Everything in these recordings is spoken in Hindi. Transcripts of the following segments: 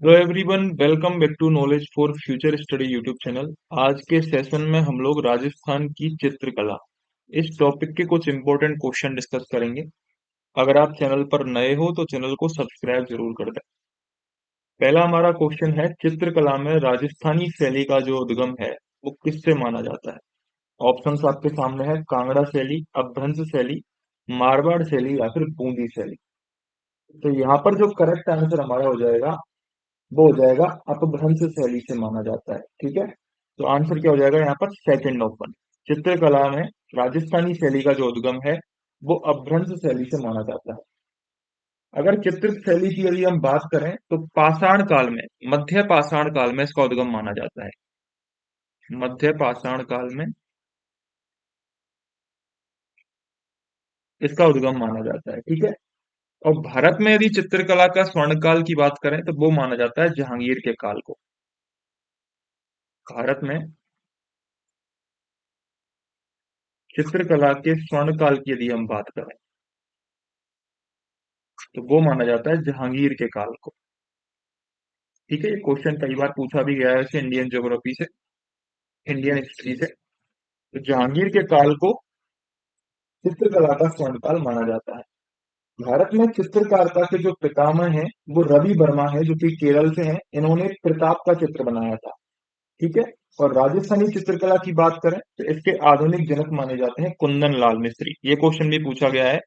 Hello everyone, welcome back to knowledge for future study YouTube channel. आज के सेशन में हम लोग राजस्थान की चित्रकला इस टॉपिक के कुछ इंपॉर्टेंट क्वेश्चन डिस्कस करेंगे। अगर आप चैनल पर नए हो तो चैनल को सब्सक्राइब जरूर कर दें। पहला हमारा क्वेश्चन है, चित्रकला में राजस्थानी शैली का जो उद्गम है वो किससे माना जाता है। ऑप्शंस आपके सामने है, कांगड़ा शैली, अपभ्रंश शैली, मारवाड़ शैली या फिर बूंदी शैली। तो यहाँ पर जो करेक्ट आंसर हमारा हो जाएगा वो हो जाएगा अपभ्रंश शैली से माना जाता है। ठीक है, तो आंसर क्या हो जाएगा यहाँ पर, सेकंड ऑप्शन। चित्रकला में राजस्थानी शैली का जो उद्गम है वो अपभ्रंश शैली से माना जाता है। अगर चित्र शैली की यदि हम बात करें तो पाषाण काल में, मध्य पाषाण काल में इसका उद्गम माना जाता है। मध्य पाषाण काल में इसका उद्गम माना जाता है। ठीक है, और भारत में यदि चित्रकला का स्वर्ण काल की बात करें तो वो माना जाता है जहांगीर के काल को। भारत में चित्रकला के स्वर्ण काल की यदि हम बात करें तो वो माना जाता है जहांगीर के काल को। ठीक है, ये क्वेश्चन कई बार पूछा भी गया है वैसे इंडियन ज्योग्राफी से, इंडियन हिस्ट्री से। तो जहांगीर के काल को चित्रकला का स्वर्ण काल माना जाता है। भारत में चित्रकारिता के जो पितामह हैं वो रवि वर्मा है, जो कि केरल से हैं। इन्होंने प्रताप का चित्र बनाया था। ठीक है, और राजस्थानी चित्रकला की बात करें तो इसके आधुनिक जनक माने जाते हैं कुंदन लाल मिस्त्री। ये क्वेश्चन भी पूछा गया है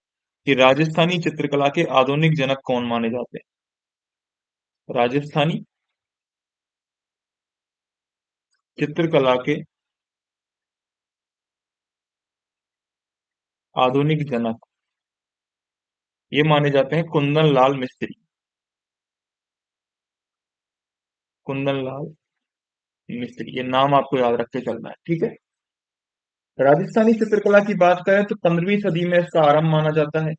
कि राजस्थानी चित्रकला के आधुनिक जनक कौन माने जाते हैं। राजस्थानी चित्रकला के आधुनिक जनक ये माने जाते हैं कुंदन लाल मिस्त्री। कुंदन लाल मिस्त्री, ये नाम आपको याद रख के चलना है। ठीक है, राजस्थानी चित्रकला की बात करें तो 15वीं सदी में इसका आरंभ माना जाता है।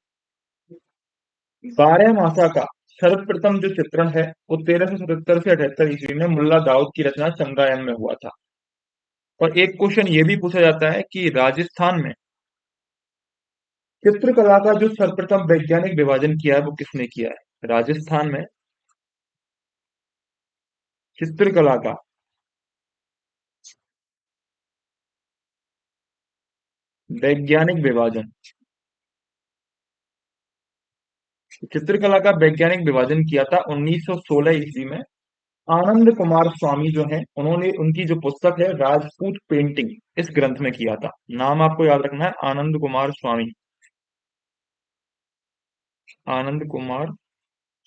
बारह मासा का सर्वप्रथम जो चित्रण है वो 1377 से 78 ईस्वी में मुल्ला दाऊद की रचना चंद्रायन में हुआ था। और एक क्वेश्चन ये भी पूछा जाता है कि राजस्थान में चित्रकला का जो सर्वप्रथम वैज्ञानिक विभाजन किया है वो किसने किया है। राजस्थान में चित्रकला का वैज्ञानिक विभाजन, चित्रकला का वैज्ञानिक विभाजन किया था 1916 ईस्वी में। आनंद कुमार स्वामी जो हैं उन्होंने, उनकी जो पुस्तक है राजपूत पेंटिंग, इस ग्रंथ में किया था। नाम आपको याद रखना है, आनंद कुमार स्वामी। आनंद कुमार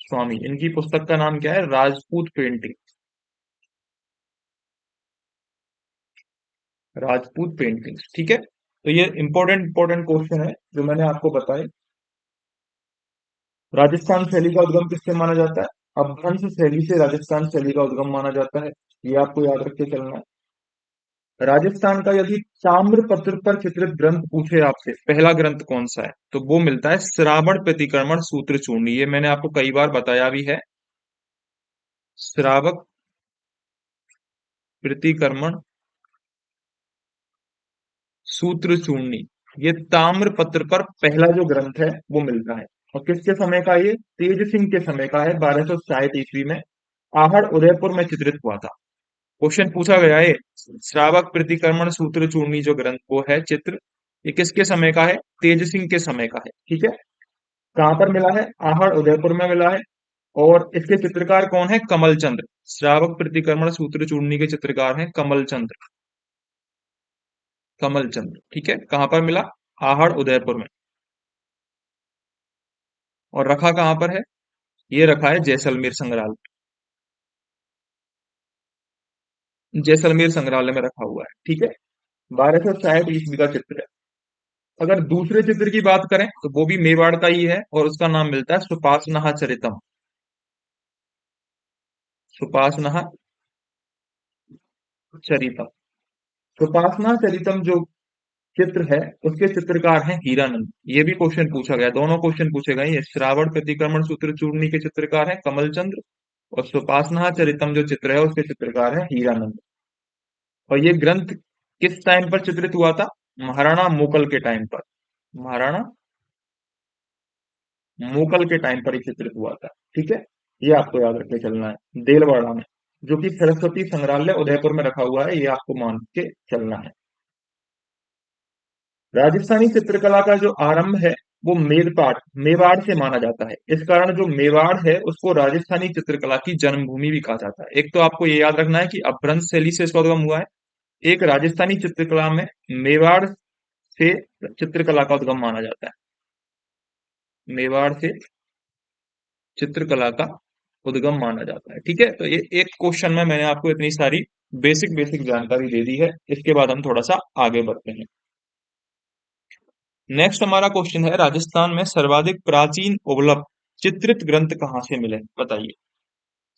स्वामी, इनकी पुस्तक का नाम क्या है, राजपूत पेंटिंग। राजपूत पेंटिंग्स। ठीक है, तो ये इंपॉर्टेंट इंपॉर्टेंट क्वेश्चन है जो मैंने आपको बताए। राजस्थान शैली का उद्गम किससे माना जाता है। अपभ्रंश शैली से राजस्थान शैली का उद्गम माना जाता है। ये आपको याद रख के चलना है। राजस्थान का यदि ताम्र पत्र पर चित्रित ग्रंथ पूछे आपसे, पहला ग्रंथ कौन सा है, तो वो मिलता है श्रावण प्रतिक्रमण सूत्र चूर्णी। ये मैंने आपको कई बार बताया भी है। श्रावक प्रतिक्रमण सूत्र चूर्णी, ये ताम्र पत्र पर पहला जो ग्रंथ है वो मिलता है। और किसके समय का, ये तेज सिंह के समय का है, 1260 ईस्वी में आहड़ उदयपुर में चित्रित हुआ था। क्वेश्चन पूछा गया है, श्रावक प्रतिक्रमण सूत्र चूर्णी जो ग्रंथ वो है चित्र, ये किसके समय का है, तेज सिंह के समय का है। ठीक है, कहाँ पर मिला है, आहड़ उदयपुर में मिला है। और इसके चित्रकार कौन है, कमल चंद्र। श्रावक प्रतिक्रमण सूत्र चूर्णी के चित्रकार हैं कमल चंद्र। कमल चंद्र, ठीक है, कहाँ पर मिला, आहड़ उदयपुर में। और रखा कहाँ पर है, ये रखा है जैसलमेर संग्रहालय। जैसलमेर संग्रहालय में रखा हुआ है। ठीक है, 1260 ईस्वी का चित्र है। अगर दूसरे चित्र की बात करें तो वो भी मेवाड़ का ही है और उसका नाम मिलता है सुपासनाहा चरितम। सुपासनाहा चरितम, सुपासना चरितम जो चित्र है उसके चित्रकार हैं हीरानंद। ये भी क्वेश्चन पूछा गया, दोनों क्वेश्चन पूछे गए। ये श्रावण प्रतिक्रमण सूत्र चूर्णी के चित्रकार हैं कमल चंद्र, और सुपासना चरितम जो चित्र है उसके चित्रकार हैं हीरानंद। और ये ग्रंथ किस टाइम पर चित्रित हुआ था, महाराणा मुकल के टाइम पर। महाराणा मुगल के टाइम पर ही चित्रित हुआ था। ठीक है, ये आपको याद रख के चलना है, देलवाड़ा में, जो कि सरस्वती संग्रहालय उदयपुर में रखा हुआ है, ये आपको मान के चलना है। राजस्थानी चित्रकला का जो आरंभ है वो मेवाड़ से माना जाता है। इस कारण जो मेवाड़ है उसको राजस्थानी चित्रकला की जन्मभूमि भी कहा जाता है। एक तो आपको ये याद रखना है कि अपभ्रंश शैली से इसका उद्गम हुआ है। एक राजस्थानी चित्रकला में मेवाड़ से चित्रकला का उद्गम माना जाता है। मेवाड़ से चित्रकला का उद्गम माना जाता है। ठीक है, तो ये एक क्वेश्चन में मैंने आपको इतनी सारी बेसिक बेसिक जानकारी दे दी है। इसके बाद हम थोड़ा सा आगे बढ़ते हैं। नेक्स्ट हमारा क्वेश्चन है, राजस्थान में सर्वाधिक प्राचीन उपलब्ध चित्रित ग्रंथ कहाँ से मिले, बताइए।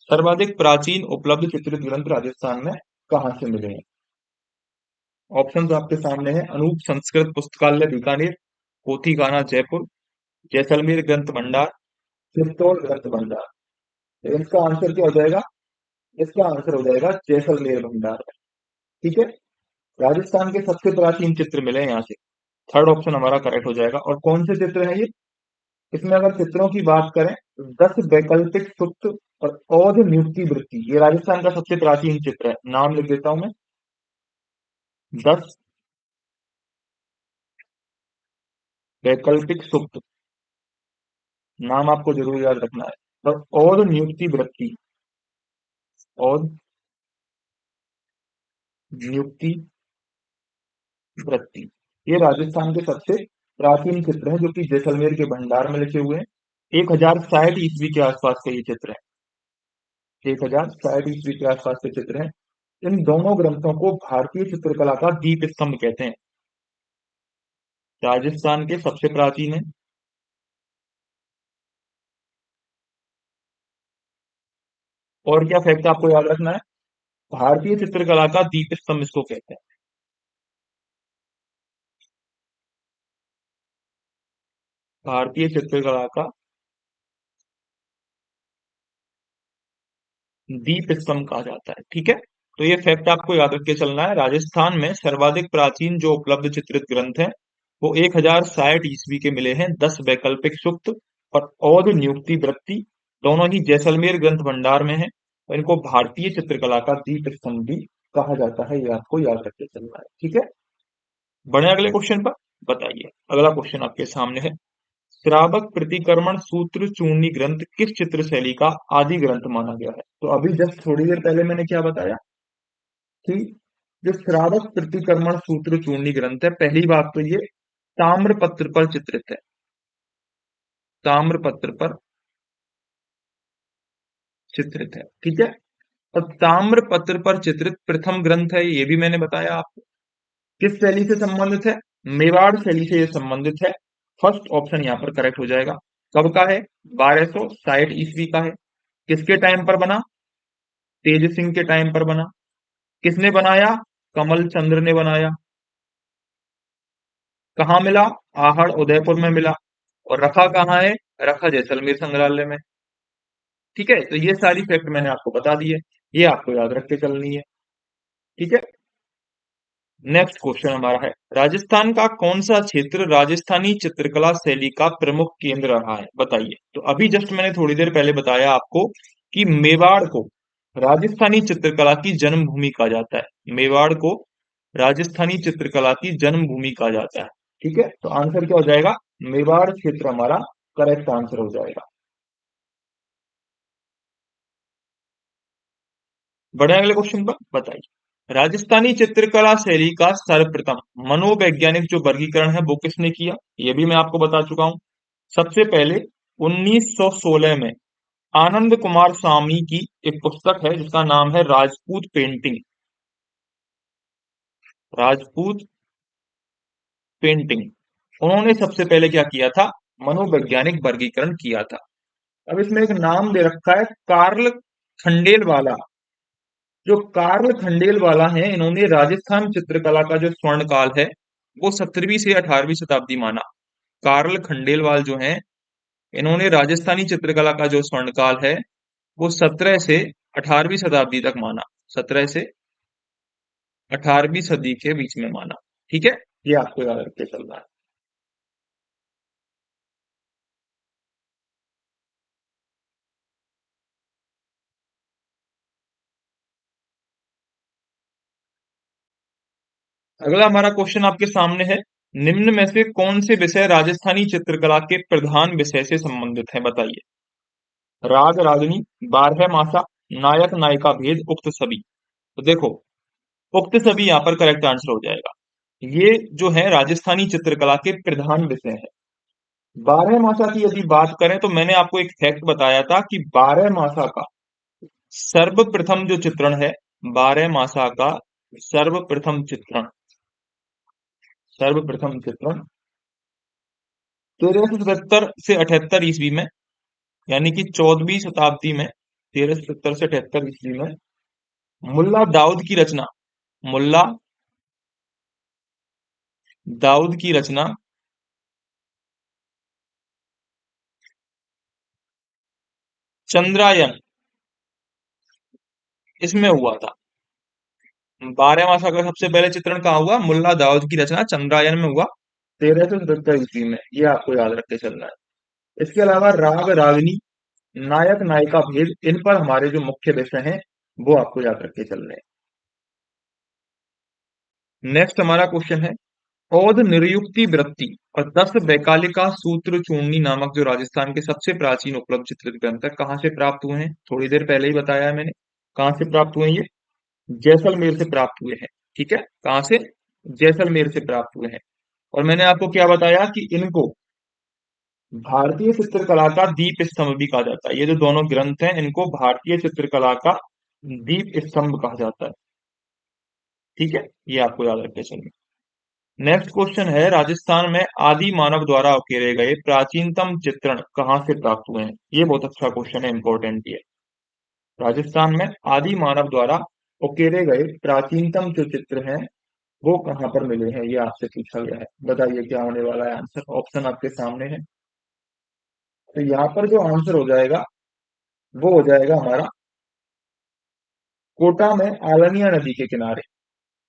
सर्वाधिक प्राचीन उपलब्ध चित्रित ग्रंथ राजस्थान में कहाँ से मिले हैं? ऑप्शंस आपके सामने हैं। अनूप संस्कृत पुस्तकालय बीकानेर, पोथी खाना जयपुर, जैसलमेर ग्रंथ भंडार, चित्तौड़ ग्रंथ भंडार। तो इसका आंसर क्या हो जाएगा? इसका आंसर हो जाएगा जैसलमेर भंडार। ठीक है, राजस्थान के सबसे प्राचीन चित्र मिले हैं यहाँ से। थर्ड ऑप्शन हमारा करेक्ट हो जाएगा। और कौन से चित्र हैं ये? इसमें अगर चित्रों की बात करें, 10 वैकल्पिक सुक्त और औध नियुक्ति वृत्ति, ये राजस्थान का सबसे प्राचीन चित्र है। नाम लिख देता हूं मैं। 10 वैकल्पिक सुक्त, नाम आपको जरूर याद रखना है। और औध नियुक्ति वृत्ति, औध नियुक्ति वृत्ति, ये राजस्थान के सबसे प्राचीन चित्र हैं, जो कि जैसलमेर के भंडार में लिखे हुए हैं। 1060 ईस्वी के आसपास का ये चित्र है। 1060 ईस्वी के आसपास के चित्र हैं। इन दोनों ग्रंथों को भारतीय चित्रकला का दीप स्तंभ कहते हैं। राजस्थान के सबसे प्राचीन है। और क्या फैक्ट आपको याद रखना है? भारतीय चित्रकला का दीप स्तंभ इसको कहते हैं। भारतीय चित्रकला का दीप स्तंभ कहा जाता है। ठीक है, तो ये फैक्ट आपको याद रख के चलना है। राजस्थान में सर्वाधिक प्राचीन जो उपलब्ध चित्रित ग्रंथ है वो 1060 ईस्वी के मिले हैं। 10 वैकल्पिक सुक्त और औध नियुक्ति वृत्ति दोनों ही जैसलमेर ग्रंथ भंडार में है। और इनको भारतीय चित्रकला का दीप स्तंभ भी कहा जाता है। ये आपको याद रख के चलना है। ठीक है, बढ़े अगले क्वेश्चन पर। बताइए, अगला क्वेश्चन आपके सामने है। श्रावक प्रतिक्रमण सूत्र चूर्णी ग्रंथ किस चित्र शैली का आदि ग्रंथ माना गया है? तो अभी जस्ट थोड़ी देर पहले मैंने क्या बताया कि जो श्रावक प्रतिक्रमण सूत्र चूर्णी ग्रंथ है, पहली बात तो ये ताम्रपत्र पर चित्रित है। ताम्रपत्र पर चित्रित है। ठीक है, और ताम्रपत्र पर चित्रित प्रथम ग्रंथ है, ये भी मैंने बताया आपको। किस शैली से संबंधित है? मेवाड़ शैली से ये संबंधित है। फर्स्ट ऑप्शन यहाँ पर करेक्ट हो जाएगा। कब का है? 1260 ईस्वी का है। किसके टाइम पर बना? तेज सिंह के टाइम पर बना। किसने बनाया? कमल चंद्र ने बनाया। कहाँ मिला? आहड़ उदयपुर में मिला। और रखा कहाँ है? रखा जैसलमेर संग्रहालय में। ठीक है, तो ये सारी फैक्ट मैंने आपको बता दी है। ये आपको याद रख के चलनी है। ठीक है, नेक्स्ट क्वेश्चन हमारा है, राजस्थान का कौन सा क्षेत्र राजस्थानी चित्रकला शैली का प्रमुख केंद्र रहा है, बताइए। तो अभी जस्ट मैंने थोड़ी देर पहले बताया आपको कि मेवाड़ को राजस्थानी चित्रकला की जन्मभूमि कहा जाता है। मेवाड़ को राजस्थानी चित्रकला की जन्मभूमि कहा जाता है। ठीक है, तो आंसर क्या हो जाएगा? मेवाड़ क्षेत्र हमारा करेक्ट आंसर हो जाएगा। बढ़े अगले क्वेश्चन पर। बताइए, राजस्थानी चित्रकला शैली का सर्वप्रथम मनोवैज्ञानिक जो वर्गीकरण है वो किसने किया? ये भी मैं आपको बता चुका हूं। सबसे पहले 1916 में आनंद कुमार स्वामी की एक पुस्तक है जिसका नाम है राजपूत पेंटिंग। राजपूत पेंटिंग, उन्होंने सबसे पहले क्या किया था? मनोवैज्ञानिक वर्गीकरण किया था। अब इसमें एक नाम दे रखा है कार्ल खंडेलवाला। जो कार्ल खंडेलवाला है, इन्होंने राजस्थान चित्रकला का जो स्वर्ण काल है वो 17वीं से 18वीं शताब्दी माना। कार्ल खंडेलवाल जो हैं, इन्होंने राजस्थानी चित्रकला का जो स्वर्ण काल है वो 17 से 18वीं शताब्दी तक माना। 17 से 18वीं सदी के बीच में माना। ठीक है, ये आपको याद रख के चलना है। अगला हमारा क्वेश्चन आपके सामने है, निम्न में से कौन से विषय राजस्थानी चित्रकला के प्रधान विषय से संबंधित हैं, बताइए। राग रागिनी, बारह मासा, नायक नायिका भेद, उक्त सभी। तो देखो, उक्त सभी यहाँ पर करेक्ट आंसर हो जाएगा। ये जो है राजस्थानी चित्रकला के प्रधान विषय है। बारह मासा की यदि बात करें तो मैंने आपको एक फैक्ट बताया था कि बारह मासा का सर्वप्रथम जो चित्रण है, बारह मासा का सर्वप्रथम चित्रण, सर्वप्रथम चित्रण 1377 से 78 ईस्वी में, यानी कि 14वीं शताब्दी में, 1377 से 78 ईस्वी में मुल्ला दाऊद की रचना, मुल्ला दाऊद की रचना चंद्रायन, इसमें हुआ था। बारह मासा का सबसे पहले चित्रण कहाँ हुआ? मुल्ला दाऊद की रचना चंद्रायन में हुआ, 1377 ईस्वी में। ये आपको याद रख के चलना है। इसके अलावा राग रागिनी, नायक नायिका भेद, इन पर हमारे जो मुख्य विषय हैं वो आपको याद रख के चलने हैं। नेक्स्ट हमारा क्वेश्चन है, औद निर्युक्ति वृत्ति और 10 वैकालिका सूत्र चूर्णी नामक जो राजस्थान के सबसे प्राचीन उपलब्ध चित्रित ग्रंथ है, कहाँ से प्राप्त हुए हैं? थोड़ी देर पहले ही बताया है मैंने। कहाँ से प्राप्त हुए हैं ये? जैसलमेर से प्राप्त हुए हैं। ठीक है, कहाँ से? जैसलमेर से प्राप्त हुए हैं। और मैंने आपको क्या बताया कि इनको भारतीय चित्रकला का दीप स्तंभ भी कहा जाता है। ये जो दोनों ग्रंथ हैं इनको भारतीय चित्रकला का दीप स्तंभ कहा जाता है। ठीक है, ये आपको याद रखते चलिए। नेक्स्ट क्वेश्चन है, राजस्थान में आदि मानव द्वारा उकेरे गए प्राचीनतम चित्रण कहाँ से प्राप्त हुए हैं? ये बहुत अच्छा क्वेश्चन है, इंपॉर्टेंट ये। राजस्थान में आदि मानव द्वारा उकेरे गए प्राचीनतम जो चित्र हैं वो कहाँ पर मिले हैं, ये आपसे पूछा गया है। बताइए क्या होने वाला है आंसर। ऑप्शन आपके सामने है। तो यहाँ पर जो आंसर हो जाएगा वो हो जाएगा हमारा कोटा में आलनिया नदी के किनारे।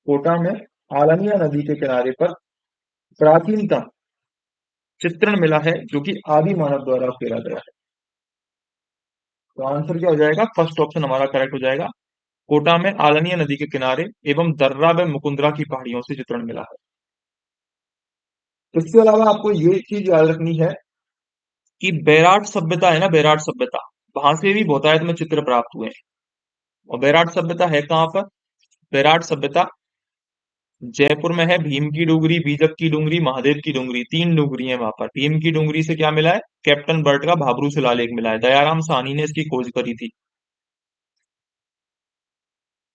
कोटा में आलनिया नदी के किनारे पर प्राचीनतम चित्रण मिला है जो कि आदि मानव द्वारा उकेरा गया है। तो आंसर क्या हो जाएगा? फर्स्ट ऑप्शन हमारा करेक्ट हो जाएगा। कोटा में आलनिया नदी के किनारे एवं दर्रा व मुकुंदरा की पहाड़ियों से चित्रण मिला है। इसके अलावा आपको ये चीज याद रखनी है कि बैराट सभ्यता है ना, बैराट सभ्यता, वहां से भी बहुतायत में चित्र प्राप्त हुए हैं। और बैराट सभ्यता है कहाँ पर? बैराट सभ्यता जयपुर में है। भीम की डूंगरी, बीजक की डूंगरी, महादेव की डूंगरी, तीन डूंगरी है वहां पर। भीम की डूंगरी से क्या मिला है? कैप्टन बर्ट का भाबरू शिलालेख मिला है। दयाराम साहनी ने इसकी खोज करी थी,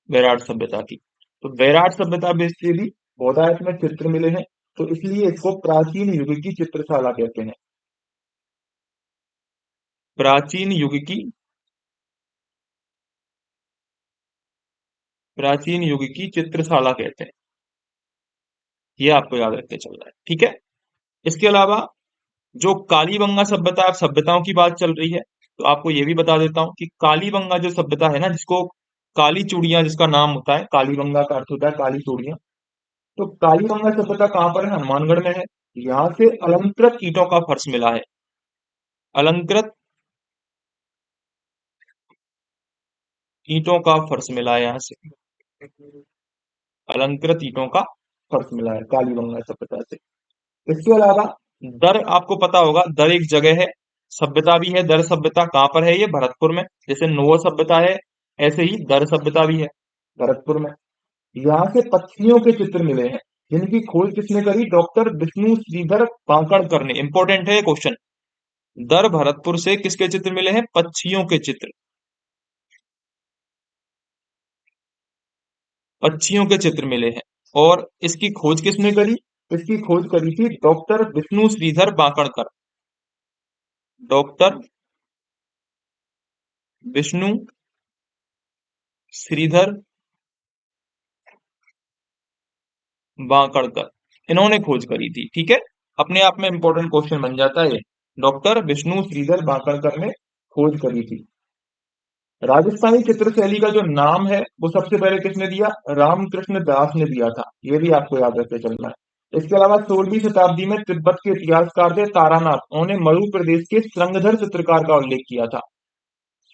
बैराट सभ्यता की। तो बैराट सभ्यता से भी बहुतायत में चित्र मिले हैं, तो इसलिए इसको प्राचीन युग की चित्रशाला कहते हैं। प्राचीन युग की, प्राचीन युग की चित्रशाला कहते हैं। ये आपको याद रख के चलना है। ठीक है, इसके अलावा जो कालीबंगा सभ्यता, सभ्यताओं की बात चल रही है, तो आपको ये भी बता देता हूँ कि कालीबंगा जो सभ्यता है ना, जिसको काली चूड़ियां जिसका नाम होता है, कालीबंगा का अर्थ होता है काली चूड़ियां। तो कालीबंगा सभ्यता कहाँ पर है? हनुमानगढ़ में है। यहाँ से अलंकृत ईंटों का फर्श मिला है। अलंकृत ईंटों का फर्श मिला है यहाँ से। अलंकृत ईंटों का फर्श मिला है कालीबंगा सभ्यता से। इसके अलावा दर, आपको पता होगा दर एक जगह है, सभ्यता भी है। दर सभ्यता कहाँ पर है? ये भरतपुर में। जैसे नोवा सभ्यता है, ऐसे ही दर सभ्यता भी है भरतपुर में। यहाँ से पक्षियों के चित्र मिले हैं, जिनकी खोज किसने करी? डॉक्टर विष्णु श्रीधर काकड़कर ने। इंपॉर्टेंट है ये क्वेश्चन। दर भरतपुर से किसके चित्र मिले हैं? पक्षियों के चित्र, पक्षियों के चित्र मिले हैं। और इसकी खोज किसने करी? इसकी खोज करी थी डॉक्टर विष्णु श्रीधर बांकड़कर। डॉक्टर विष्णु श्रीधर वाकड़कर, इन्होंने खोज करी थी। ठीक है, अपने आप में इंपॉर्टेंट क्वेश्चन बन जाता है ये। डॉक्टर विष्णु श्रीधर वाकड़कर ने खोज करी थी। राजस्थानी चित्रशैली का जो नाम है वो सबसे पहले किसने दिया? रामकृष्ण दास ने दिया था। ये भी आपको याद रखते चलना है। इसके अलावा 16वीं शताब्दी में तिब्बत के इतिहासकार थे तारानाथ, उन्होंने मणु प्रदेश के श्रृंगधर चित्रकार का उल्लेख किया था।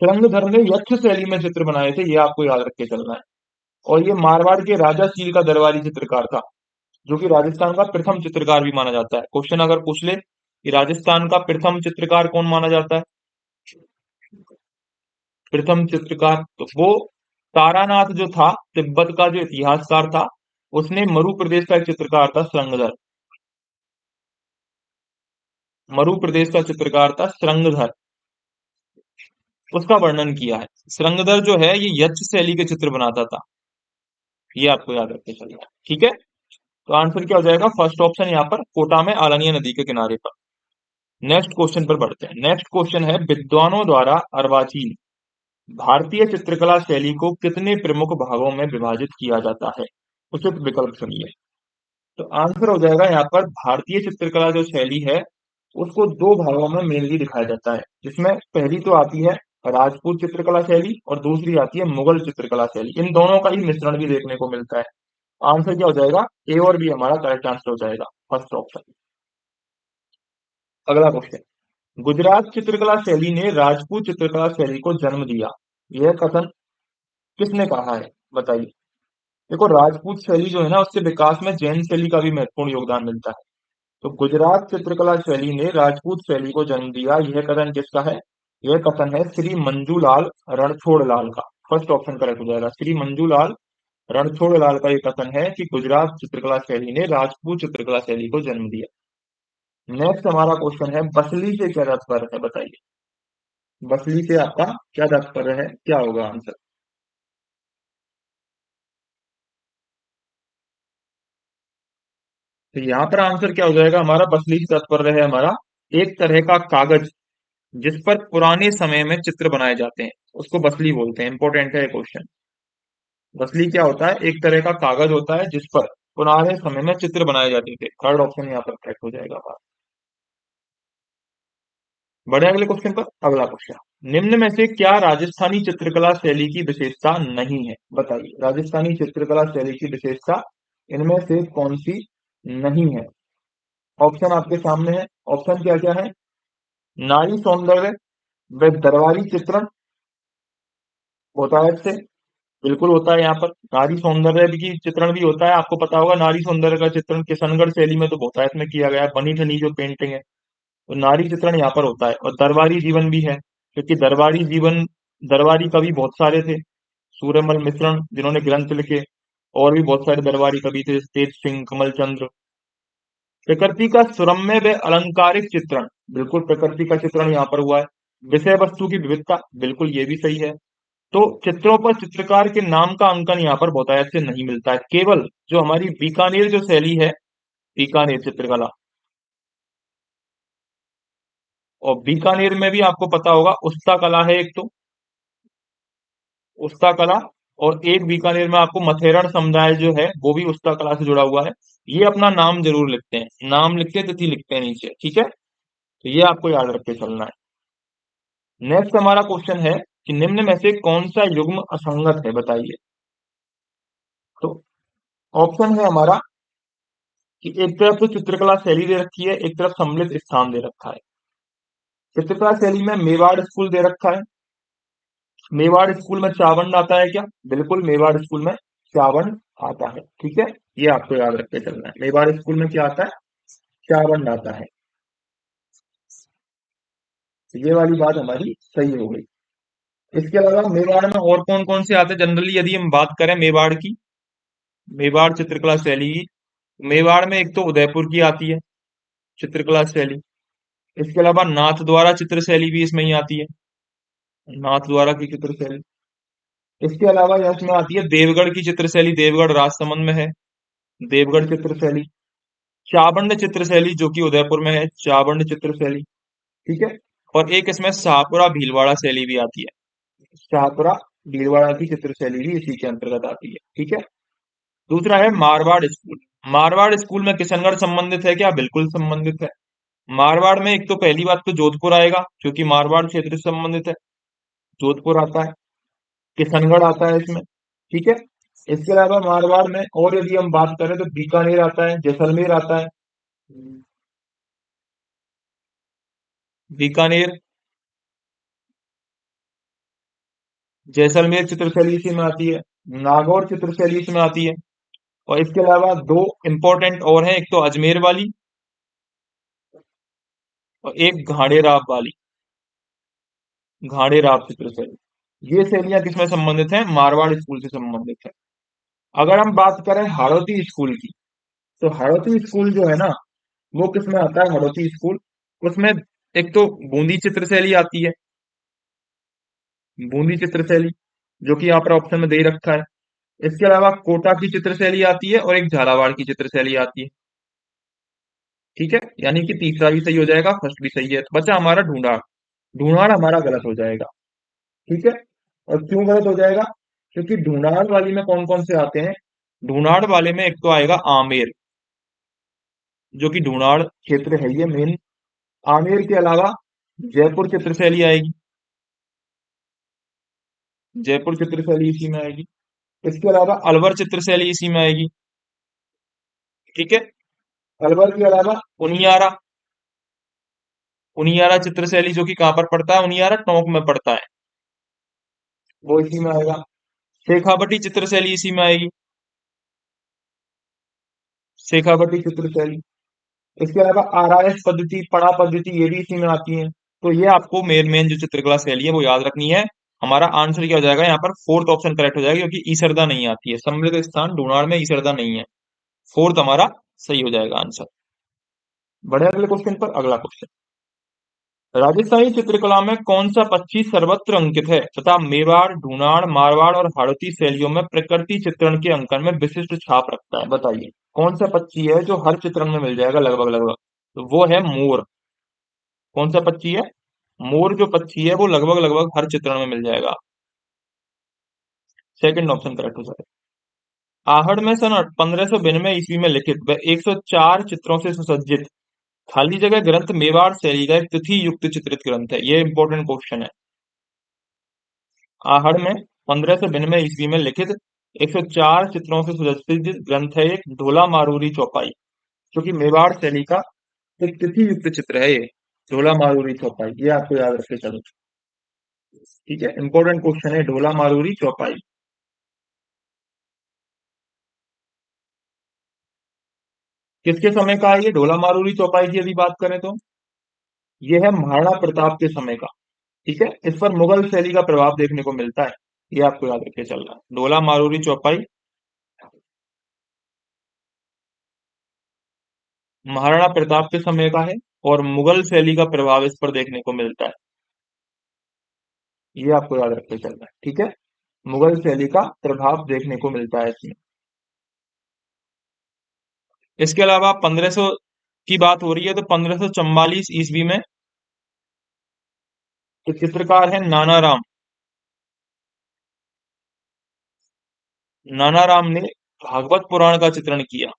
श्रृंगधर ने यक्ष शैली में चित्र बनाए थे, ये आपको याद रख के चलना है। और ये मारवाड़ के राजा शील का दरबारी चित्रकार था। जो कि राजस्थान का प्रथम चित्रकार भी माना जाता है। क्वेश्चन अगर पूछ ले कि राजस्थान का प्रथम चित्रकार कौन माना जाता है, प्रथम चित्रकार, तो वो तारानाथ जो था, तिब्बत का जो इतिहासकार था, उसने मरु प्रदेश का एक चित्रकार था श्रृंगधर, मरु प्रदेश का चित्रकार था श्रृंगधर, उसका वर्णन किया है। श्रृंगधर जो है ये यक्ष शैली के चित्र बनाता था, ये आपको याद रखते चलिए। ठीक है, तो आंसर क्या हो जाएगा, फर्स्ट ऑप्शन यहाँ पर कोटा में आलनिया नदी के किनारे पर। नेक्स्ट क्वेश्चन पर बढ़ते हैं। नेक्स्ट क्वेश्चन है, विद्वानों द्वारा अर्वाचीन भारतीय चित्रकला शैली को कितने प्रमुख भागों में विभाजित किया जाता है, उचित विकल्प चुनिए। तो आंसर हो जाएगा यहाँ पर, भारतीय चित्रकला जो शैली है उसको दो भागों में मेनली दिखाया जाता है, जिसमें पहली तो आती है राजपूत चित्रकला शैली और दूसरी आती है मुगल चित्रकला शैली। इन दोनों का ही मिश्रण भी देखने को मिलता है। आंसर क्या हो जाएगा, ए और बी हमारा करेक्ट आंसर हो जाएगा, फर्स्ट ऑप्शन। अगला क्वेश्चन, गुजरात चित्रकला शैली ने राजपूत चित्रकला शैली को जन्म दिया, यह कथन किसने कहा है, बताइए। देखो, राजपूत शैली जो है ना, उसके विकास में जैन शैली का भी महत्वपूर्ण योगदान मिलता है। तो गुजरात चित्रकला शैली ने राजपूत शैली को जन्म दिया, यह कथन किसका है, यह कथन है श्री मंजूलाल रणछोड़लाल का। फर्स्ट ऑप्शन करेक्ट हो जाएगा, श्री मंजूलाल रणछोड़लाल का यह कथन है कि गुजरात चित्रकला शैली ने राजपूत चित्रकला शैली को जन्म दिया। नेक्स्ट हमारा क्वेश्चन है, बसली से क्या तात्पर्य है, बताइए। बसली से आपका क्या तात्पर्य है, क्या होगा आंसर। तो यहाँ पर आंसर क्या हो जाएगा हमारा, बसली से तात्पर्य है हमारा एक तरह का कागज जिस पर पुराने समय में चित्र बनाए जाते हैं, उसको बसली बोलते हैं। इंपॉर्टेंट है क्वेश्चन। बसली क्या होता है, एक तरह का कागज होता है जिस पर पुराने समय में चित्र बनाए जाते थे। थर्ड ऑप्शन यहाँ पर करेक्ट हो जाएगा हमारा। बढ़े अगले क्वेश्चन पर। अगला क्वेश्चन, निम्न में से क्या राजस्थानी चित्रकला शैली की विशेषता नहीं है, बताइए। राजस्थानी चित्रकला शैली की विशेषता इनमें से कौन सी नहीं है। ऑप्शन आपके सामने है। ऑप्शन क्या क्या है, नारी सौंदर्य व दरबारी चित्रण होता है इससे, बिल्कुल होता है। यहाँ पर नारी सौंदर्य की चित्रण भी होता है। आपको पता होगा नारी सौंदर्य का चित्रण किशनगढ़ शैली में तो बहुत है, इसमें किया गया है, बनी ठनी जो पेंटिंग है, तो नारी चित्रण यहाँ पर होता है। और दरबारी जीवन भी है, क्योंकि दरबारी जीवन, दरबारी कवि बहुत सारे थे, सूर्यमल मिश्रण जिन्होंने ग्रंथ लिखे, और भी बहुत सारे दरबारी कवि थे, तेज सिंह, कमल चंद्र। प्रकृति का सुरम्य व अलंकारिक चित्रण, बिल्कुल प्रकृति का चित्रण यहाँ पर हुआ है। विषय वस्तु की विविधता, बिल्कुल ये भी सही है। तो चित्रों पर चित्रकार के नाम का अंकन यहाँ पर बहुतायत से नहीं मिलता है। केवल जो हमारी बीकानेर जो शैली है, बीकानेर चित्रकला, और बीकानेर में भी आपको पता होगा उस्ता कला है एक तो, उस्ता कला, और एक बीकानेर में आपको मथेरण समुदाय जो है वो भी उस्ता कला से जुड़ा हुआ है। ये अपना नाम जरूर लिखते हैं, नाम लिखते हैं, तिथि लिखते हैं नीचे, ठीक है। तो ये आपको याद रख के चलना है। नेक्स्ट हमारा क्वेश्चन है कि निम्न में से कौन सा युग्म असंगत है, बताइए। तो ऑप्शन है हमारा कि एक तरफ तो चित्रकला शैली दे रखी है, एक तरफ सम्मिलित स्थान दे रखा है। चित्रकला शैली में मेवाड़ स्कूल दे रखा है। मेवाड़ स्कूल में चावंड आता है क्या, बिल्कुल मेवाड़ स्कूल में चावंड आता है, ठीक है। ये आपको याद रख के चलना है, मेवाड़ स्कूल में क्या आता है, चावंड आता है। तो ये वाली बात हमारी सही हो गई। इसके अलावा मेवाड़ में और कौन कौन से आते हैं, जनरली यदि हम बात करें मेवाड़ की, मेवाड़ चित्रकला शैली की, मेवाड़ में एक तो उदयपुर की आती है चित्रकला शैली। इसके अलावा नाथ द्वारा चित्र शैली भी इसमें ही आती है, नाथ द्वारा की चित्र शैली। इसके अलावा यह इसमें आती है देवगढ़ की चित्र शैली, देवगढ़ राजसमंद में है, देवगढ़ चित्र शैली। चावंड चित्र शैली जो कि उदयपुर में है, चावंड चित्र शैली, ठीक है। और एक इसमें शाहपुरा भीलवाड़ा शैली भी आती है, शाहपुरा भीलवाड़ा की चित्र शैली भी इसी के अंतर्गत आती है, ठीक है। दूसरा है मारवाड़ स्कूल। मारवाड़ स्कूल में किशनगढ़ संबंधित है क्या, बिल्कुल संबंधित है। मारवाड़ में एक तो पहली बात तो जोधपुर आएगा, क्योंकि मारवाड़ क्षेत्र से संबंधित है, जोधपुर आता है, किशनगढ़ आता है इसमें, ठीक है। इसके अलावा मारवाड़ में और यदि हम बात करें तो बीकानेर आता है, जैसलमेर आता है, बीकानेर, जैसलमेर चित्रशैली इसी में आती है, नागौर चित्रशैली इसमें आती है, और इसके अलावा दो इंपॉर्टेंट और हैं, एक तो अजमेर वाली और एक घाड़ेराव वाली। घाड़ेराव चित्र शैली, ये शैलियां किसमें संबंधित हैं? मारवाड़ स्कूल से संबंधित है। अगर हम बात करें हाड़ौती स्कूल की, तो हाड़ौती स्कूल जो है ना, वो किसमें आता है? हाड़ौती स्कूल, उसमें एक तो बूंदी चित्र शैली आती है, बूंदी चित्र शैली, जो कि यहाँ पर ऑप्शन में दे ही रखा है। इसके अलावा कोटा की चित्र शैली आती है और एक झालावाड़ की चित्र शैली आती है। ठीक है, यानी कि तीसरा भी सही हो जाएगा, फर्स्ट भी सही है, तो बचा हमारा ढूंढाड़। ढूंढाड़ हमारा गलत हो जाएगा। ठीक है, और क्यों गलत हो जाएगा? क्योंकि ढूंढाड़ वाली में कौन कौन से आते हैं? ढूंढाड़ वाले में एक तो आएगा आमेर, जो कि ढूंढाड़ क्षेत्र है ये मेन। आमेर के अलावा जयपुर चित्र शैली आएगी, जयपुर चित्र शैली इसी में आएगी। इसके अलावा अलवर चित्र शैली इसी में आएगी। ठीक है, अलवर के अलावा उनियारा, उनियारा चित्र शैली जो कि कहाँ पर पड़ता है? उनियारा टोंक में पड़ता है, वो इसी में आएगा। शेखावटी चित्र शैली इसी में आएगी, शेखावटी चित्र शैली। इसके अलावा आरआरएस पद्धति, पड़ा पद्धति, ये भी इसी में आती है। तो ये आपको मेन मेन जो चित्रकला शैली है वो याद रखनी है। हमारा आंसर क्या हो जाएगा यहाँ पर? फोर्थ ऑप्शन करेक्ट हो जाएगा, क्योंकि ईसरदा नहीं आती है, सम्मिलित स्थान ढूंढाड़ में ईसरदा नहीं है। फोर्थ हमारा सही हो जाएगा आंसर। बढ़े अगले क्वेश्चन पर। अगला क्वेश्चन, राजस्थानी चित्रकला में कौन सा पक्षी सर्वत्र अंकित है तथा मेवाड़, ढूंढाड़, मारवाड़ और हाड़ौती शैलियों में प्रकृति चित्रण के अंकन में विशिष्ट छाप रखता है? बताइए कौन सा पक्षी है जो हर चित्रण में मिल जाएगा लगभग लगभग? तो वो है मोर। कौन सा पक्षी है? मोर जो पक्षी है वो लगभग लगभग हर चित्रण में मिल जाएगा। सेकंड ऑप्शन करेक्ट हो जाएगा। आहड़ में सन 1592 ईस्वी में लिखित व 104 चित्रों से सुसज्जित खाली जगह ग्रंथ मेवाड़ शैली का एक तिथि युक्त चित्रित ग्रंथ है। ये इंपॉर्टेंट क्वेश्चन है। आहड़ में 1592 ईस्वी में लिखित 104 चित्रों से सुसज्जित ग्रंथ है एक ढोला मारूरी चौपाई, जो कि मेवाड़ शैली का एक तिथि युक्त चित्र है ये। ढोला मारूरी चौपाई, ये आपको याद रखे चलो। ठीक है, इंपॉर्टेंट क्वेश्चन है ढोला मारूरी चौपाई। किसके समय का है ये ढोला मारूरी चौपाई की यदि बात करें तो? ये है महाराणा प्रताप के समय का। ठीक है, इस पर मुगल शैली का प्रभाव देखने को मिलता है, ये आपको याद रखे चलना है। ढोला मारूरी चौपाई महाराणा प्रताप के समय का है और मुगल शैली का प्रभाव इस पर देखने को मिलता है, ये आपको याद रखे चलना है। ठीक है, मुगल शैली का प्रभाव देखने को मिलता है इसमें। इसके अलावा 1500 की बात हो रही है, तो 1544 ईस्वी में जो चित्रकार है नाना राम, नाना राम ने भागवत पुराण का चित्रण किया।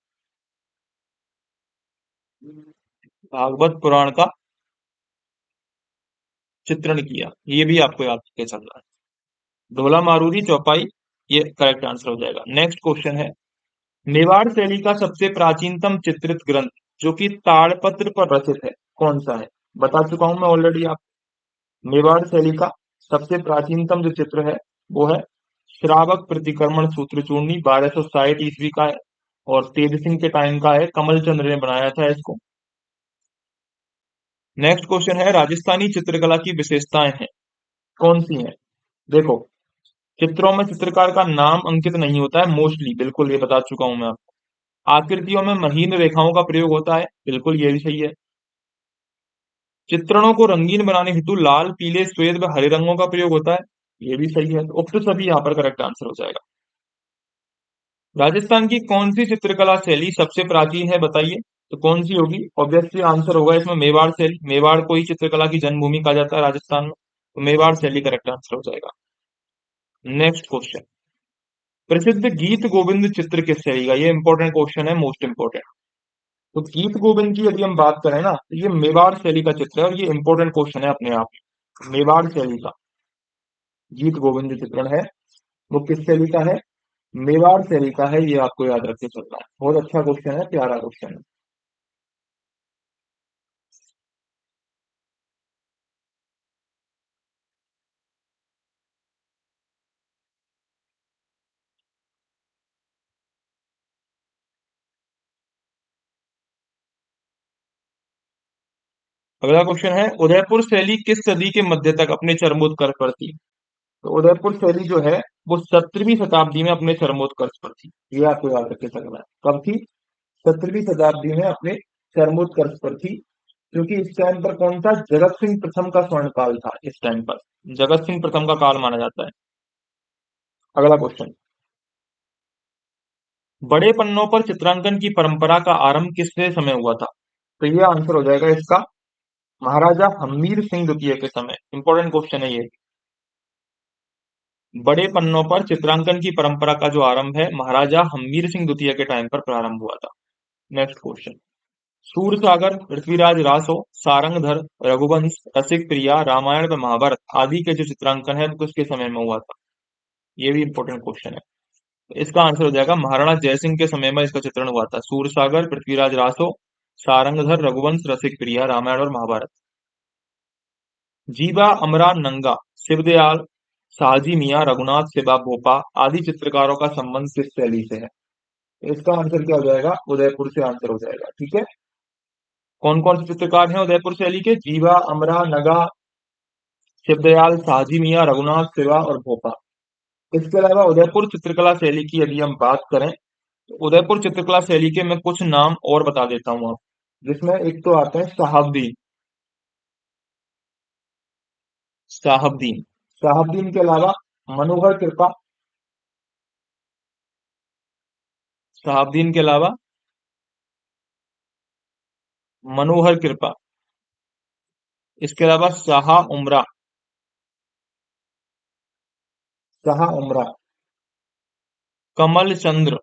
भागवत पुराण का चित्रण किया, ये भी आपको याद रखे चलना है। ढोला मारूरी चौपाई, ये करेक्ट आंसर हो जाएगा। नेक्स्ट क्वेश्चन है, मेवाड़ शैली का सबसे प्राचीनतम चित्रित ग्रंथ जो कि ताड़पत्र पर रचित है, कौन सा है? बता चुका हूं मैं ऑलरेडी आप। मेवाड़ शैली का सबसे प्राचीनतम जो चित्र है वो है श्रावक प्रतिक्रमण सूत्र चूर्णी, 1260 ईस्वी का है और तेज सिंह के टाइम का है, कमल चंद्र ने बनाया था इसको। नेक्स्ट क्वेश्चन है, राजस्थानी चित्रकला की विशेषताएं हैं, कौन सी हैं? देखो, चित्रों में चित्रकार का नाम अंकित नहीं होता है मोस्टली, बिल्कुल ये बता चुका हूं मैं आपको। आकृतियों में महीन रेखाओं का प्रयोग होता है, बिल्कुल ये भी सही है। चित्रणों को रंगीन बनाने हेतु लाल, पीले, श्वेत व हरे रंगों का प्रयोग होता है, ये भी सही है। तो उक्त सभी यहाँ पर करेक्ट आंसर हो जाएगा। राजस्थान की कौन सी चित्रकला शैली सबसे प्राचीन है बताइए? तो कौन सी होगी? ऑब्वियसली आंसर होगा इसमें मेवाड़ शैली। मेवाड़ को ही चित्रकला की जन्मभूमि कहा जाता है राजस्थान में, तो मेवाड़ शैली करेक्ट आंसर हो जाएगा। नेक्स्ट क्वेश्चन, प्रसिद्ध गीत गोविंद चित्र किस शैली का? ये इंपॉर्टेंट क्वेश्चन है, मोस्ट इंपॉर्टेंट। तो गीत गोविंद की यदि हम बात करें ना, तो ये मेवाड़ शैली का चित्र है और ये इंपॉर्टेंट क्वेश्चन है अपने आप में। मेवाड़ शैली का गीत गोविंद जो चित्रण है वो किस शैली का है? मेवाड़ शैली का है, ये आपको याद रख के चलना है। बहुत अच्छा क्वेश्चन है, प्यारा क्वेश्चन है। अगला क्वेश्चन है, उदयपुर शैली किस सदी के मध्य तक अपने चरमोत्कर्ष पर थी? तो उदयपुर शैली जो है वो 17वीं शताब्दी में अपने चरमोत्कर्ष पर थी। ये आपको याद रख के चलना है। कब थी? 17वीं शताब्दी में अपने चरमोत्कर्ष पर थी। क्योंकि इस टाइम पर कौन था? जगत सिंह प्रथम का स्वर्ण काल था। इस टाइम पर जगत सिंह प्रथम का काल माना जाता है। अगला क्वेश्चन, बड़े पन्नों पर चित्रांकन की परंपरा का आरंभ किसके समय हुआ था? तो ये आंसर हो जाएगा इसका महाराजा हम्मीर सिंह द्वितीय के समय। इंपॉर्टेंट क्वेश्चन है ये। बड़े पन्नों पर चित्रांकन की परंपरा का जो आरंभ है महाराजा हम्मीर सिंह द्वितीय के टाइम पर प्रारंभ हुआ था। नेक्स्ट क्वेश्चन, सूरसागर, पृथ्वीराज रासो, सारंगधर, रघुवंश, रसिक प्रिया, रामायण व महाभारत आदि के जो चित्रांकन है वो किसके समय में हुआ था? ये भी इंपॉर्टेंट क्वेश्चन है। तो इसका आंसर हो जाएगा महाराणा जयसिंह के समय में इसका चित्रण हुआ था। सूरसागर, पृथ्वीराज रासो, सारंगधर, रघुवंश, रसिक प्रिया, रामायण और महाभारत। जीवा, अमरा, नंगा, शिवदयाल, साहजी मियां, रघुनाथ, शिवा भोपा आदि चित्रकारों का संबंध किस शैली से है? तो इसका आंसर क्या हो जाएगा? उदयपुर से आंसर हो जाएगा। ठीक है, कौन कौन से चित्रकार हैं उदयपुर शैली के? जीवा, अमरा, नगा, शिवदयाल, साहजी मियां, रघुनाथ, शिवा और भोपा। इसके अलावा उदयपुर चित्रकला शैली की यदि हम बात करें तो उदयपुर चित्रकला शैली के मैं कुछ नाम और बता देता हूं आप, जिसमें एक तो आते हैं शहाबुद्दीन। शहाबुद्दीन शहाबुद्दीन के अलावा मनोहर कृपा। शहाबुद्दीन के अलावा मनोहर कृपा। इसके अलावा शाह उमरा। शाह उमरा। कमल चंद्र।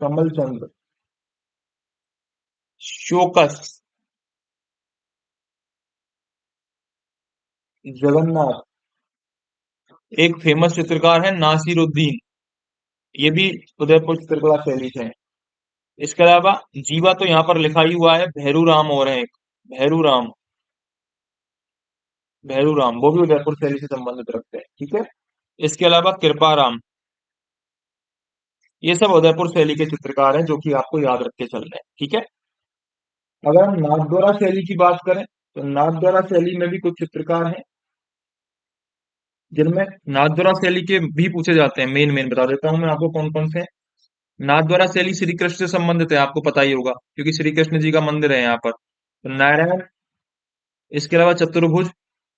कमल चंद्र। शोकस। जगन्नाथ। एक फेमस चित्रकार है नासिरुद्दीन, ये भी उदयपुर चित्रकला शैली से है। इसके अलावा जीवा तो यहाँ पर लिखा ही हुआ है, भैरू राम और है एक, भैरू राम। भैरू राम वो भी उदयपुर शैली से संबंधित रखते हैं। ठीक है, इसके अलावा कृपा राम। ये सब उदयपुर शैली के चित्रकार हैं जो कि आपको याद रख के चलना है। ठीक है, अगर हम नाथद्वारा शैली की बात करें तो नाथद्वारा शैली में भी कुछ चित्रकार हैं जिनमें नाथद्वारा शैली के भी पूछे जाते हैं। मेन मेन बता देता हूं मैं आपको कौन कौन से हैं। नाथद्वारा शैली श्री कृष्ण से संबंधित है, आपको पता ही होगा क्योंकि श्री कृष्ण जी का मंदिर है यहाँ पर। तो नारायण, इसके अलावा चतुर्भुज,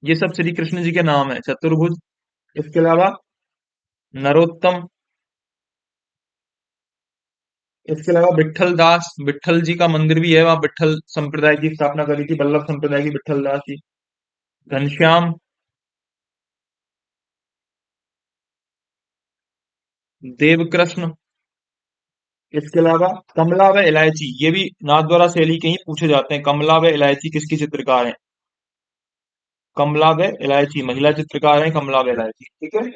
ये सब श्री कृष्ण जी के नाम है, चतुर्भुज। इसके अलावा नरोत्तम। इसके अलावा विट्ठल दास, विट्ठल जी का मंदिर भी है, वहां विट्ठल संप्रदाय की स्थापना करी थी, वल्लभ संप्रदाय की विट्ठल दास जी। घनश्याम, देवकृष्ण। इसके अलावा कमला व इलायची, ये भी नाथद्वारा शैली के ही पूछे जाते हैं। कमला व इलायची किसकी चित्रकार है? कमला व इलायची महिला चित्रकार है, कमला व इलायची। ठीक है,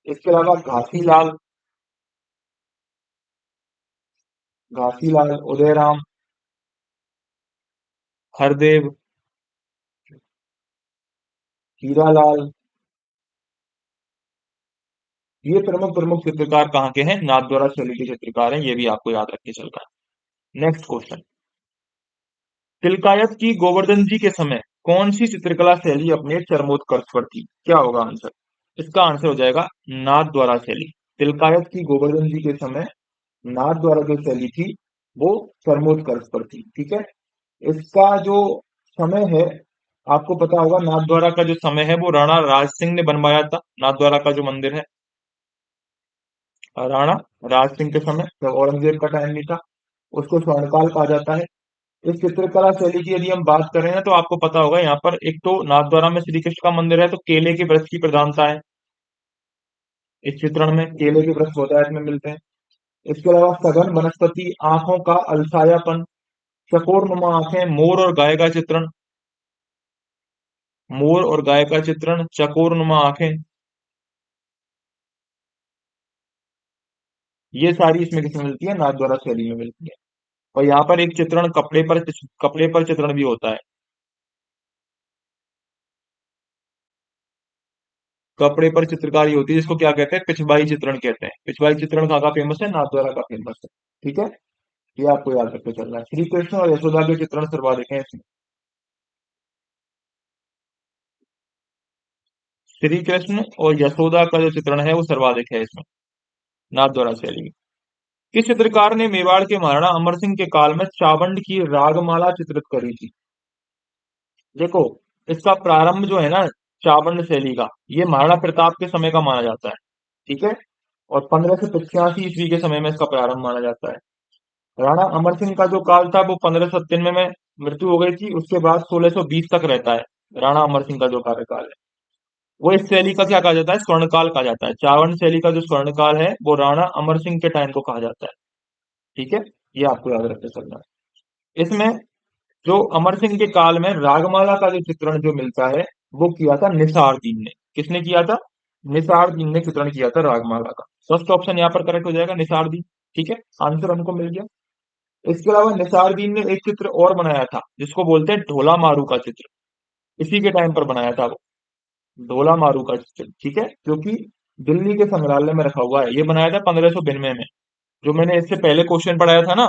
इसके अलावा घासीलाल। घासीलाल, उदयराम, हरदेव, हीरालाल, ये प्रमुख प्रमुख चित्रकार कहाँ के हैं? नाथद्वारा शैली के चित्रकार हैं, ये भी आपको याद रख के चलना है। नेक्स्ट क्वेश्चन, तिलकायत की गोवर्धन जी के समय कौन सी चित्रकला शैली अपने चरमोत्कर्ष पर थी? क्या होगा आंसर? इसका आंसर हो जाएगा नाथद्वारा शैली। तिलकायत की गोवर्धन जी के समय नाथद्वारा जो शैली थी वो चरमोत्कर्ष पर थी। ठीक है, इसका जो समय है आपको पता होगा, नाथद्वारा का जो समय है वो राणा राज सिंह ने बनवाया था। नाथद्वारा का जो मंदिर है राणा राज सिंह के समय, जब औरंगजेब का टाइम नहीं था, उसको स्वर्णकाल कहा जाता है। इस चित्रकला शैली की यदि हम बात करें ना तो आपको पता होगा यहाँ पर एक तो नाथद्वारा में श्री कृष्ण का मंदिर है तो केले के वृक्ष की प्रधानता है। इस चित्रण में केले के वृक्ष बहुतायत में मिलते हैं। इसके अलावा सघन वनस्पति, आंखों का अलसायापन, चकोर नुमा आंखें, मोर और गाय का चित्रण। मोर और गाय का चित्रण, चकोर नुमा आंखें, ये सारी इसमें किसमें मिलती है? नाथद्वारा शैली में मिलती है। और यहाँ पर एक चित्रण कपड़े पर चित्रण भी होता है। कपड़े पर चित्रकारी होती है जिसको क्या कहते हैं? पिछवाई चित्रण कहते हैं। पिछवाई चित्रण कहाँ का फेमस है? नाथद्वारा का फेमस है। ठीक है, ये आपको याद रखते चलना है। श्री कृष्ण और यशोदा के चित्रण सर्वाधिक हैं इसमें। श्री कृष्ण और यशोदा का जो चित्रण है वो सर्वाधिक है इसमें, नाथ द्वारा शैली में। किस चित्रकार ने मेवाड़ के महाराणा अमर सिंह के काल में चावंड की रागमाला चित्रित करी थी? देखो, इसका प्रारंभ जो है ना चावंड शैली का, ये महाराणा प्रताप के समय का माना जाता है। ठीक है, और 1585 ईस्वी के समय में इसका प्रारंभ माना जाता है। राणा अमर सिंह का जो काल था वो 1597 में मृत्यु हो गई थी, उसके बाद 1620 तक रहता है राणा अमर सिंह का जो कार्यकाल है। वो इस शैली का क्या कहा जाता है, स्वर्णकाल कहा जाता है। चावंड शैली का जो स्वर्णकाल है वो राणा अमर सिंह के टाइम को कहा जाता है। ठीक है, ये आपको याद रखते चलना है। इसमें जो अमर सिंह के काल में रागमाला का जो चित्रण जो मिलता है वो किया था निसार दीन ने। किसने किया था? निसार दीन ने चित्रण किया था रागमाला का। फर्स्ट ऑप्शन यहाँ पर करेक्ट हो जाएगा, निसार दीन। ठीक है, आंसर हमको मिल गया। इसके अलावा निसार दीन ने एक चित्र और बनाया था जिसको बोलते हैं ढोला मारू का चित्र। इसी के टाइम पर बनाया था वो, ढोला मारू का चित्र। ठीक है, जो कि दिल्ली के संग्रहालय में रखा हुआ है। ये बनाया था 1592 में। जो मैंने इससे पहले क्वेश्चन पढ़ाया था ना,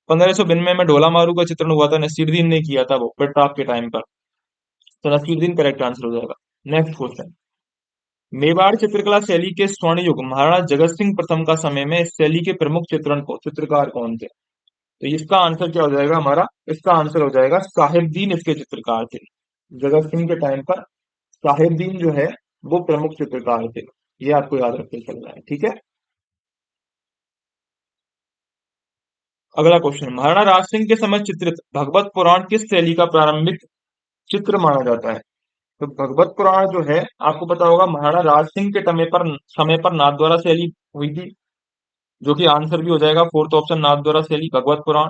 1592 में ढोला मारू का चित्रण हुआ था, नसीरुद्दीन ने किया था वो प्रताप के टाइम पर। तो नसीरुद्दीन करेक्ट आंसर हो जाएगा। नेक्स्ट क्वेश्चन, मेवाड़ चित्रकला शैली के स्वर्ण युग महाराणा जगत सिंह प्रथम का समय में इस शैली के प्रमुख चित्रण को चित्रकार कौन थे? तो इसका आंसर क्या हो जाएगा हमारा? इसका आंसर हो जाएगा साहिबदीन इसके चित्रकार थे। जगत सिंह के टाइम पर साहिबदीन जो है वो प्रमुख चित्रकार थे। ये आपको याद रखते चलना है। ठीक है, अगला क्वेश्चन, महाराणा राज सिंह के समय चित्रित भगवत पुराण किस शैली का प्रारंभिक चित्र माना जाता है? तो भगवत पुराण जो है आपको पता होगा महाराणा राज सिंह के समय पर नाथद्वारा शैली हुई थी, जो कि आंसर भी हो जाएगा फोर्थ ऑप्शन, नाथद्वारा शैली भगवत पुराण।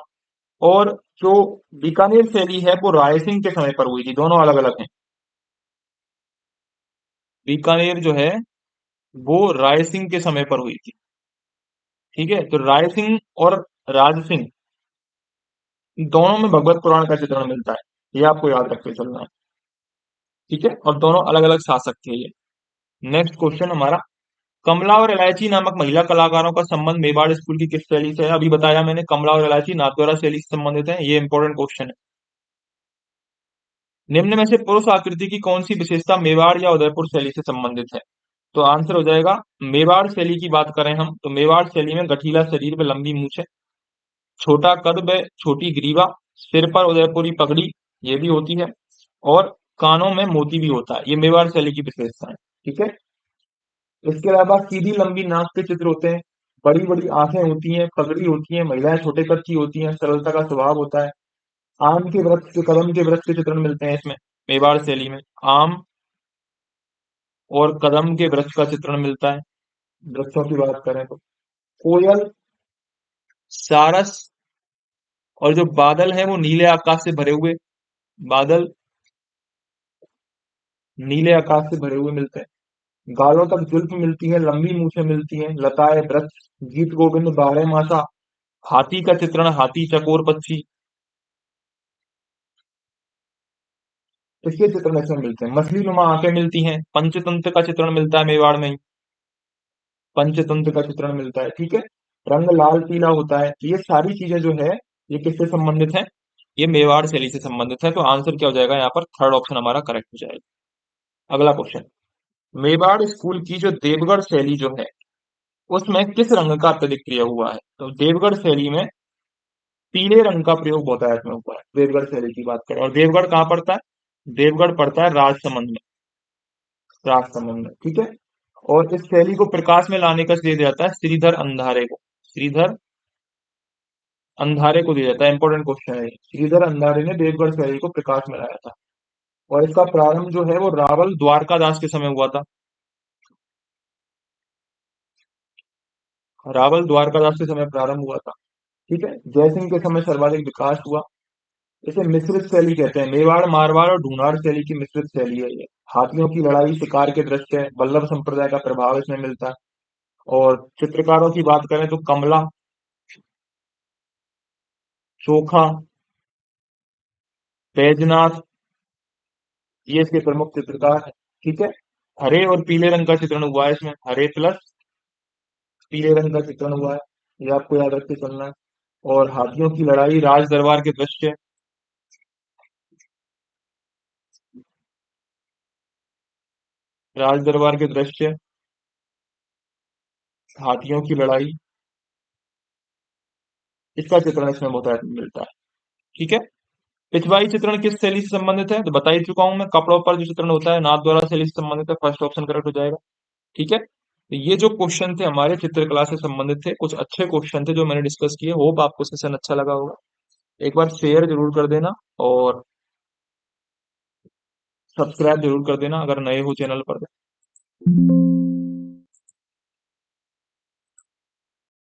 और जो बीकानेर शैली है वो राय सिंह के समय पर हुई थी, दोनों अलग अलग हैं। बीकानेर जो है वो राय सिंह के समय पर हुई थी। ठीक है, तो राय सिंह और राज सिंह दोनों में भगवत पुराण का चित्रण मिलता है। ये आपको याद रख के चलना है। ठीक है, और दोनों अलग अलग शासक थे ये। नेक्स्ट क्वेश्चन हमारा, कमला और इलायची नामक महिला कलाकारों का संबंध मेवाड़ स्कूल की किस शैली से है? अभी बताया मैंने, कमला और इलायची नाथद्वारा शैली से संबंधित है। ये इंपॉर्टेंट क्वेश्चन है। निम्न में से पुरुष आकृति की कौन सी विशेषता मेवाड़ या उदयपुर शैली से संबंधित है? तो आंसर हो जाएगा, मेवाड़ शैली की बात करें हम तो मेवाड़ शैली में गठीला शरीर में लंबी मूछ है, छोटा कद व छोटी ग्रीवा, सिर पर उदयपुरी पगड़ी ये भी होती है, और कानों में मोती भी होता है। ये मेवाड़ शैली की विशेषता है। ठीक है, इसके अलावा सीधी लंबी नाक के चित्र होते हैं, बड़ी बड़ी आंखें होती हैं, पगड़ी होती है, महिलाएं छोटे कद की होती हैं, सरलता का स्वभाव होता है। आम के वृक्ष के कदम के वृक्ष के चित्रण मिलते हैं इसमें मेवाड़ शैली में। आम और कदम के वृक्ष का चित्रण मिलता है। वृक्षों की बात करें तो कोयल, सारस, और जो बादल है वो नीले आकाश से भरे हुए बादल, नीले आकाश से भरे हुए मिलते हैं। गालों तक जुल्फ मिलती है, लंबी मूछें मिलती हैं, लताएं, वृक्ष, गीत गोविंद, बारह मासा, हाथी का चित्रण, हाथी, चकोर पक्षी, इसके चित्रण इसमें मिलते हैं। मछली नुमा आंखें मिलती हैं, पंचतंत्र का चित्रण मिलता है मेवाड़ में ही, पंचतंत्र का चित्रण मिलता है। ठीक है, रंग लाल पीला होता है। तो ये सारी चीजें जो है ये किससे संबंधित है? ये मेवाड़ शैली से संबंधित है। तो आंसर क्या हो जाएगा यहाँ पर? थर्ड ऑप्शन हमारा करेक्ट हो जाएगा। अगला क्वेश्चन, मेवाड़ स्कूल की जो देवगढ़ शैली जो है उसमें किस रंग का अत्यधिक प्रयोग हुआ है? तो देवगढ़ शैली में पीले रंग का प्रयोग बहुत है इसमें हुआ है। देवगढ़ शैली की बात करें, और देवगढ़ कहाँ पड़ता है? देवगढ़ पड़ता है राजसमंद में, राजसमंद में। ठीक है, और इस शैली को प्रकाश में लाने का श्रेय दिया जाता है श्रीधर अंधारे को। श्रीधर अंधारे को दिया जाता है। इंपॉर्टेंट क्वेश्चन है ये। श्रीधर अंधारे ने देवगढ़ शैली को प्रकाश में लाया था, और इसका प्रारंभ जो है वो रावल द्वारकादास के समय हुआ था। रावल द्वारकादास के समय प्रारंभ हुआ था। ठीक है, जयसिंह के समय सर्वाधिक विकास हुआ। इसे मिश्रित शैली कहते हैं। मेवाड़, मारवाड़ और ढूंढाड़ शैली की मिश्रित शैली है ये। हाथियों की लड़ाई, शिकार के दृश्य, वल्लभ संप्रदाय का प्रभाव इसमें मिलता है। और चित्रकारों की बात करें तो कमला, चोखा, बैजनाथ, ये इसके प्रमुख चित्रकार हैं। ठीक है, हरे और पीले रंग का चित्रण हुआ है इसमें, हरे प्लस पीले रंग का चित्रण हुआ है। ये आपको याद रख के चलना है। और हाथियों की लड़ाई, राज दरबार के दृश्य, राज दरबार के दृश्य, हाथियों की लड़ाई, इसका चित्रण इसमें होता है मिलता है। ठीक है। पिछवाई चित्रण किस शैली से संबंधित है? तो बता ही चुका हूं मैं, कपड़ों पर जो चित्रण होता है नाथ द्वारा शैली से संबंधित है। फर्स्ट ऑप्शन करेक्ट हो जाएगा। ठीक है। तो ये जो क्वेश्चन थे हमारे चित्रकला से संबंधित थे, कुछ अच्छे क्वेश्चन थे जो मैंने डिस्कस किए। होप आपको सेशन अच्छा लगा होगा। एक बार शेयर जरूर कर देना और सब्सक्राइब जरूर कर देना अगर नए हो चैनल पर।